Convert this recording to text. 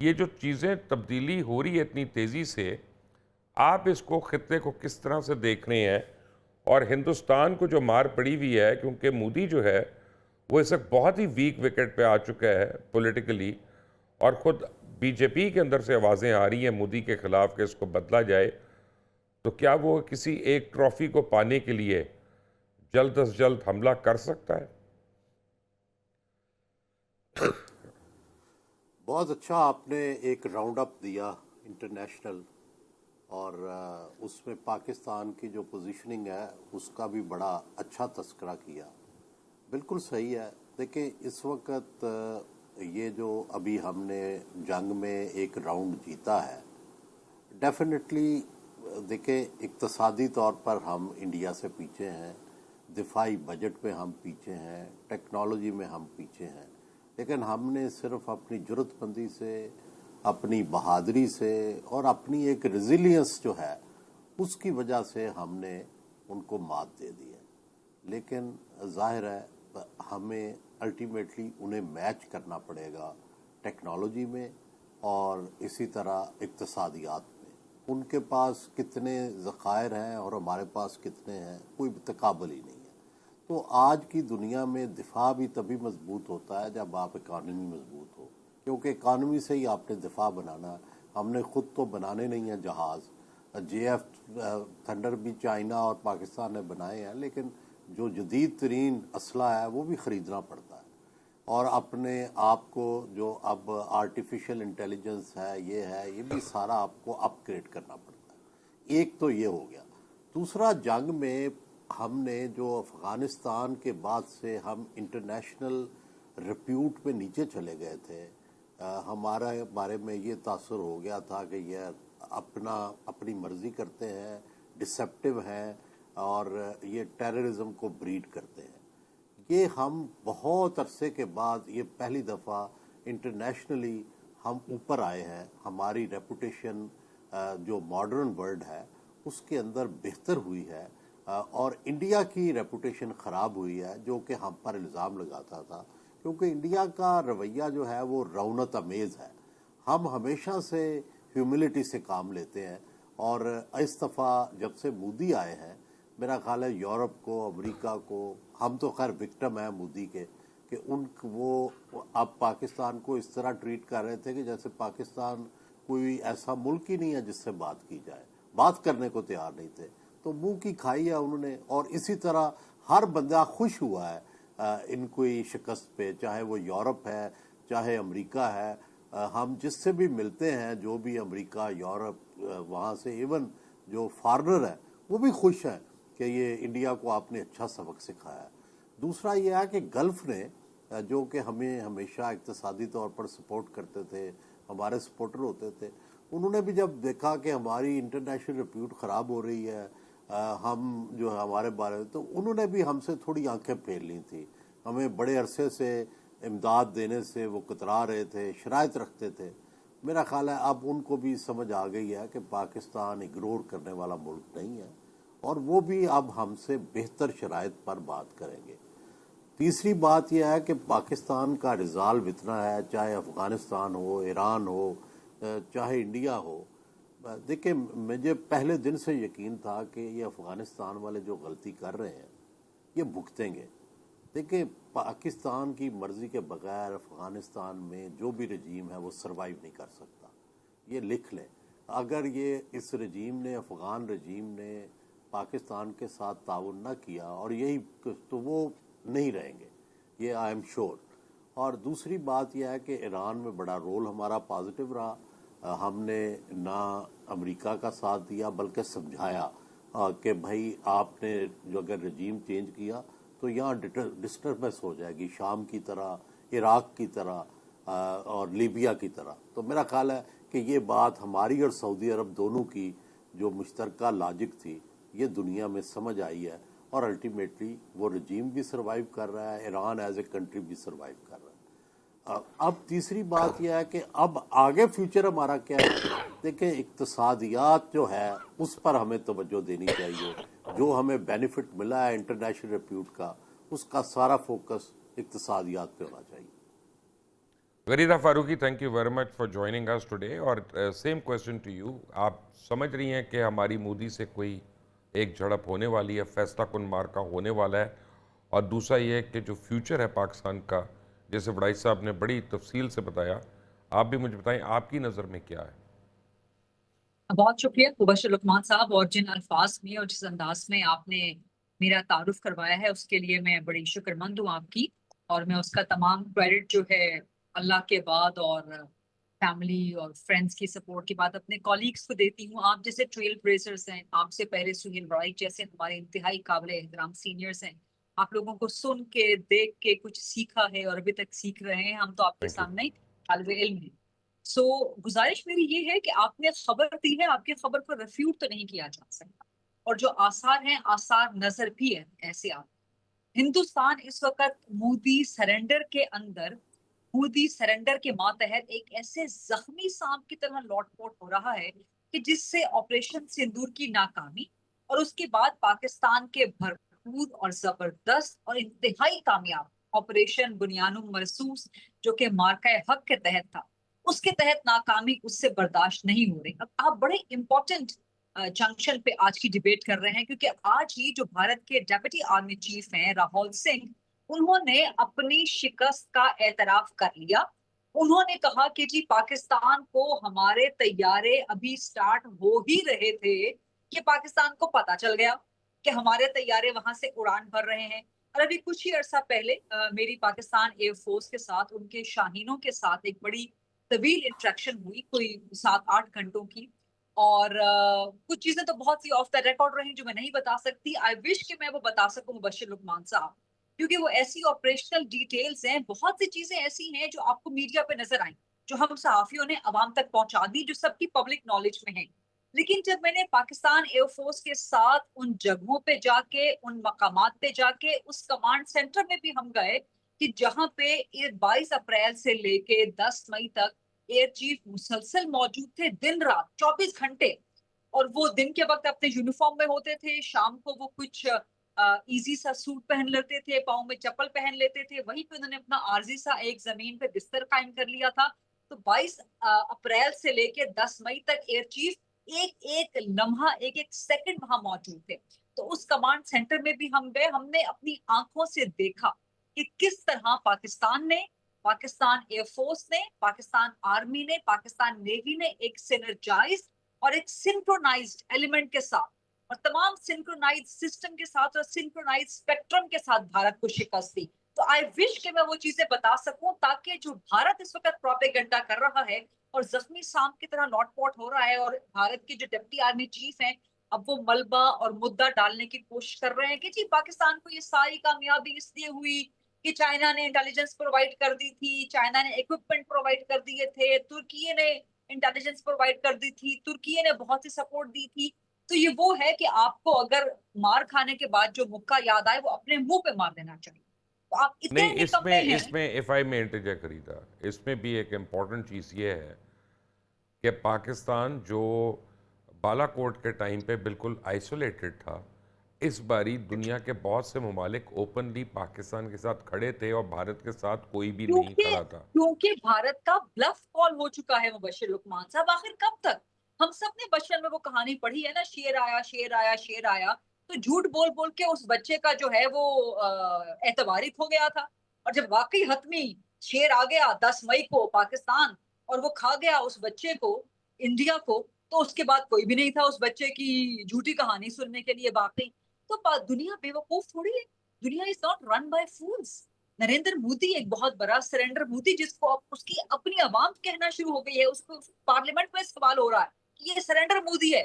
یہ جو چیزیں تبدیلی ہو رہی ہے اتنی تیزی سے، آپ اس کو خطے کو کس طرح سے دیکھ رہے ہیں؟ اور ہندوستان کو جو مار پڑی ہوئی ہے، کیونکہ مودی جو ہے وہ اس وقت بہت ہی ویک وکٹ پہ آ چکا ہے پولیٹیکلی، اور خود بی جے پی کے اندر سے آوازیں آ رہی ہیں مودی کے خلاف کہ اس کو بدلا جائے، تو کیا وہ کسی ایک ٹرافی کو پانے کے لیے جلد از جلد حملہ کر سکتا ہے؟ بہت اچھا آپ نے ایک راؤنڈ اپ دیا انٹرنیشنل، اور اس میں پاکستان کی جو پوزیشننگ ہے اس کا بھی بڑا اچھا تذکرہ کیا. بالکل صحیح ہے. دیکھیں اس وقت یہ جو ابھی ہم نے جنگ میں ایک راؤنڈ جیتا ہے، ڈیفینیٹلی دیکھیں اقتصادی طور پر ہم انڈیا سے پیچھے ہیں، دفاعی بجٹ میں ہم پیچھے ہیں، ٹیکنالوجی میں ہم پیچھے ہیں، لیکن ہم نے صرف اپنی جرات مندی سے، اپنی بہادری سے اور اپنی ایک ریزیلینس جو ہے اس کی وجہ سے ہم نے ان کو مات دے دی ہے. لیکن ظاہر ہے ہمیں الٹیمیٹلی انہیں میچ کرنا پڑے گا ٹیکنالوجی میں اور اسی طرح اقتصادیات میں. ان کے پاس کتنے ذخائر ہیں اور ہمارے پاس کتنے ہیں، کوئی تقابل ہی نہیں ہے. تو آج کی دنیا میں دفاع بھی تبھی مضبوط ہوتا ہے جب آپ اکانومی مضبوط ہو، کیونکہ اکانومی سے ہی آپ نے دفاع بنانا ہے. ہم نے خود تو بنانے نہیں ہیں جہاز، جے ایف تھنڈر بھی چائنا اور پاکستان نے بنائے ہیں، لیکن جو جدید ترین اسلحہ ہے وہ بھی خریدنا پڑتا ہے. اور اپنے آپ کو جو اب آرٹیفیشل انٹیلیجنس ہے یہ بھی سارا آپ کو اپ گریڈ کرنا پڑتا ہے. ایک تو یہ ہو گیا. دوسرا، جنگ میں ہم نے جو افغانستان کے بعد سے ہم انٹرنیشنل ریپیوٹ پہ نیچے چلے گئے تھے، ہمارے بارے میں یہ تاثر ہو گیا تھا کہ یہ اپنی مرضی کرتے ہیں، ڈسیپٹیو ہیں اور یہ ٹیررزم کو بریڈ کرتے ہیں. یہ ہم بہت عرصے کے بعد یہ پہلی دفعہ انٹرنیشنلی ہم اوپر آئے ہیں. ہماری ریپوٹیشن جو ماڈرن ورلڈ ہے اس کے اندر بہتر ہوئی ہے، اور انڈیا کی ریپوٹیشن خراب ہوئی ہے جو کہ ہم پر الزام لگاتا تھا، کیونکہ انڈیا کا رویہ جو ہے وہ رونت امیز ہے. ہم ہمیشہ سے ہیوملٹی سے کام لیتے ہیں، اور اس دفعہ جب سے مودی آئے ہیں میرا خیال ہے یورپ کو، امریکہ کو، ہم تو خیر وکٹم ہیں مودی کے، کہ وہ اب پاکستان کو اس طرح ٹریٹ کر رہے تھے کہ جیسے پاکستان کوئی ایسا ملک ہی نہیں ہے جس سے بات کی جائے، بات کرنے کو تیار نہیں تھے. تو منہ کی کھائی ہے انہوں نے، اور اسی طرح ہر بندہ خوش ہوا ہے ان کوئی شکست پہ، چاہے وہ یورپ ہے چاہے امریکہ ہے. ہم جس سے بھی ملتے ہیں، جو بھی امریکہ، یورپ، وہاں سے ایون جو فارنر ہے وہ بھی خوش ہیں کہ یہ انڈیا کو آپ نے اچھا سبق سکھایا ہے. دوسرا یہ ہے کہ گلف نے جو کہ ہمیں ہمیشہ اقتصادی طور پر سپورٹ کرتے تھے، ہمارے سپورٹر ہوتے تھے، انہوں نے بھی جب دیکھا کہ ہماری انٹرنیشنل ریپیوٹ خراب ہو رہی ہے، ہم جو ہمارے بارے میں، تو انہوں نے بھی ہم سے تھوڑی آنکھیں پھیر لی تھی. ہمیں بڑے عرصے سے امداد دینے سے وہ کترا رہے تھے، شرائط رکھتے تھے. میرا خیال ہے اب ان کو بھی سمجھ آ گئی ہے کہ پاکستان اگنور کرنے والا ملک نہیں ہے، اور وہ بھی اب ہم سے بہتر شرائط پر بات کریں گے. تیسری بات یہ ہے کہ پاکستان کا ریزالو اتنا ہے، چاہے افغانستان ہو، ایران ہو، چاہے انڈیا ہو. دیکھیں مجھے پہلے دن سے یقین تھا کہ یہ افغانستان والے جو غلطی کر رہے ہیں یہ بھگتیں گے. دیکھیں پاکستان کی مرضی کے بغیر افغانستان میں جو بھی رجیم ہے وہ سروائیو نہیں کر سکتا. یہ لکھ لیں. اگر یہ اس رجیم نے، افغان رجیم نے پاکستان کے ساتھ تعاون نہ کیا اور یہی، تو وہ نہیں رہیں گے، یہ آئی ایم شور. اور دوسری بات یہ ہے کہ ایران میں بڑا رول ہمارا پازیٹیو رہا. ہم نے نہ امریکہ کا ساتھ دیا بلکہ سمجھایا کہ بھائی آپ نے جو اگر رجیم چینج کیا تو یہاں ڈسٹربنس ہو جائے گی، شام کی طرح، عراق کی طرح اور لیبیا کی طرح. تو میرا خیال ہے کہ یہ بات ہماری اور سعودی عرب دونوں کی جو مشترکہ لاجک تھی یہ دنیا میں سمجھ آئی ہے، اور الٹیمیٹلی وہ رجیم بھی سروائیو کر رہا ہے، ایران ایز اے کنٹری بھی سروائیو کر رہا ہے. اب تیسری بات یہ ہے کہ اب آگے فیوچر ہمارا کیا ہے. دیکھیں اقتصادیات جو ہے اس پر ہمیں توجہ دینی چاہیے. جو ہمیں بینیفٹ ملا ہے انٹرنیشنل ریپیوٹ کا، اس کا سارا فوکس اقتصادیات پہ ہونا چاہیے. Warida Farooqui, thank you very much for joining us today. और सेम क्वेश्चन टू यू, आप समझ रही हैं कि हमारी मोदी से कोई एक झड़प होने वाली है, फैसला कुन मार्का होने वाला है? और दूसरा ये है कि जो फ्यूचर है पाकिस्तान का, जैसे वड़ाई साहब ने बड़ी तफसील से बताया, आप भी मुझे बताएं आपकी नज़र में क्या है? बहुत शुक्रिया मुबशर लुकमान साहब, और जिन अल्फाज में और जिस अंदाज में आपने मेरा तारुफ करवाया है उसके लिए मैं बड़ी शुक्रमंद हूँ आपकी। और मैं उसका तमाम क्रेडिट जो है अल्लाह के बाद और फैमिली और फ्रेंड्स की सपोर्ट के बाद अपने कॉलीग्स को देती हूँ। आप जैसे ट्रेल ब्रेसर्स हैं, आपसे पहले सुहेल राइट जैसे हमारे इंतहाई काबिल एहतराम सीनियर्स हैं। आप लोगों को सुन के देख के कुछ सीखा है और अभी तक सीख रहे हैं। हम तो आपके थैंक यू। सामने तालिबे इल्म हैं। सो गुजारिश मेरी ये है कि आपने खबर दी है, आपकी खबर को रिफ्यूट तो नहीं किया जा सकता। और जो आसार हैं, आसार नजर भी है ऐसे आप। हिंदुस्तान इस वक्त मोदी सरेंडर के अंदर, मोदी सरेंडर के मातहत एक ऐसे जख्मी सांप की तरह लौटपोट हो रहा है कि जिससे ऑपरेशन सिंदूर की नाकामी और उसके बाद पाकिस्तान के भरपूर और जबरदस्त और इंतहाई कामयाब ऑपरेशन बुनियानुम मरसूस, जो कि मार्का हक के तहत था, उसके तहत नाकामी उससे बर्दाश्त नहीं हो रही। अब आप बड़े इंपॉर्टेंट जंक्शन पे आज की डिबेट कर रहे हैं, क्योंकि आज ही जो भारत के डेप्यूटी आर्मी चीफ हैं राहुल सिंह, उन्होंने अपनी शिकस्त का एतराफ कर लिया। उन्होंने कहा कि जी पाकिस्तान को हमारे तैयारे अभी स्टार्ट हो ही रहे थे कि पाकिस्तान को पता चल गया कि हमारे तैयारे वहां से उड़ान भर रहे हैं। और अभी कुछ ही अरसा पहले मेरी पाकिस्तान एयरफोर्स के साथ, उनके शाहीनों के साथ एक बड़ी तवील इंटरेक्शन हुई, कोई 7-8 घंटों की। और कुछ चीजें तो बहुत सी ऑफ द रिकॉर्ड रही जो मैं नहीं बता सकती। आई विश कि मैं वो बता सकूं मुबश्शिर लुकमान साहब, क्योंकि वो ऐसी ऑपरेशनल डिटेल्स हैं, बहुत सी चीजें ऐसी हैं जो आपको मीडिया पे नजर आई, जो हम सहाफियों ने अवाम तक पहुंचा दी, जो सबकी पब्लिक नॉलेज में है। लेकिन जब मैंने पाकिस्तान एयरफोर्स के साथ उन जगहों पे जाके, उन मकामात पे जाके, उस कमांड सेंटर में भी हम गए कि जहां पे 22 अप्रैल से लेके 10 मई तक एयर चीफ मुसलसल मौजूद थे, दिन रात 24 घंटे। और वो दिन के वक्त अपने यूनिफॉर्म में होते थे, शाम को वो कुछ इजी सा सूट पहन लेते थे, पाँव में चप्पल पहन लेते थे। वहीं पे उन्होंने अपना आरजी सा एक जमीन पे बिस्तर कायम कर लिया था। तो 22 अप्रैल से लेके 10 मई तक एयर चीफ एक एक लम्हा, एक एक सेकंड वहां मौजूद थे। तो उस कमांड सेंटर में भी हम गए, हमने अपनी आंखों से देखा कि किस तरह पाकिस्तान ने, पाकिस्तान एयरफोर्स ने, पाकिस्तान आर्मी ने, पाकिस्तान नेवी ने एक सिनर्जाइज्ड और एक सिंक्रोनाइज्ड एलिमेंट के साथ और तमाम सिंक्रोनाइज्ड सिस्टम के साथ और सिंक्रोनाइज्ड स्पेक्ट्रम के साथ भारत को शिकस्त दी। तो आई विश कि मैं वो चीजें बता सकूं, ताकि जो भारत इस वक्त प्रोपेगेंडा कर रहा है और जख्मी सांप की तरह लौटपोट हो रहा है, और भारत के जो डिप्टी आर्मी चीफ हैं अब वो मलबा और मुद्दा डालने की कोशिश कर रहे हैं कि जी पाकिस्तान को ये सारी कामयाबी इसलिए हुई कि चाइना ने इंटेलिजेंस प्रोवाइड कर दी थी, चाइना ने इक्विपमेंट प्रोवाइड कर दिए थे, तुर्की ने इंटेलिजेंस प्रोवाइड कर दी थी, तुर्की ने बहुत सी सपोर्ट दी थी। तो ये वो है कि आपको अगर मार खाने के बाद जो मुक्का याद आए वो अपने मुंह पे मार देना चाहिए। तो आप इतने नहीं, निकम्मे इसमें हैं। इसमें इफ़ आई में इंटरजेक्ट खरीदा, इसमें भी एक इम्पॉर्टेंट चीज़ ये है कि पाकिस्तान जो बालाकोट के टाइम पे बिल्कुल आइसोलेटेड था, इस बारी दुनिया के बहुत से ममालिक ओपनली पाकिस्तान के साथ खड़े थे और भारत के साथ कोई भी नहीं क्योंकि खड़ा था। क्योंकि भारत का ब्लफ कॉल हो चुका है मुबश्शिर लुकमान साहब। आखिर कब तक? हम सब ने बचपन में वो कहानी पढ़ी है ना, शेर आया शेर आया शेर आया। तो झूठ बोल बोल के उस बच्चे का जो है वो एतबारी खो गया था। और जब वाकई हतमी शेर आ गया 10 मई को पाकिस्तान, और वो खा गया उस बच्चे को, इंडिया को, तो उसके बाद कोई भी नहीं था उस बच्चे की झूठी कहानी सुनने के लिए बाकी। तो दुनिया बेवकूफ थोड़ी है। दुनिया इज नॉट रन बाय फूल्स। नरेंद्र मोदी एक बहुत बड़ा सरेंडर मोदी, जिसको अब उसकी अपनी आवाम कहना शुरू हो गई है, उसको पार्लियामेंट में सवाल हो रहा है कि ये सरेंडर मोदी है।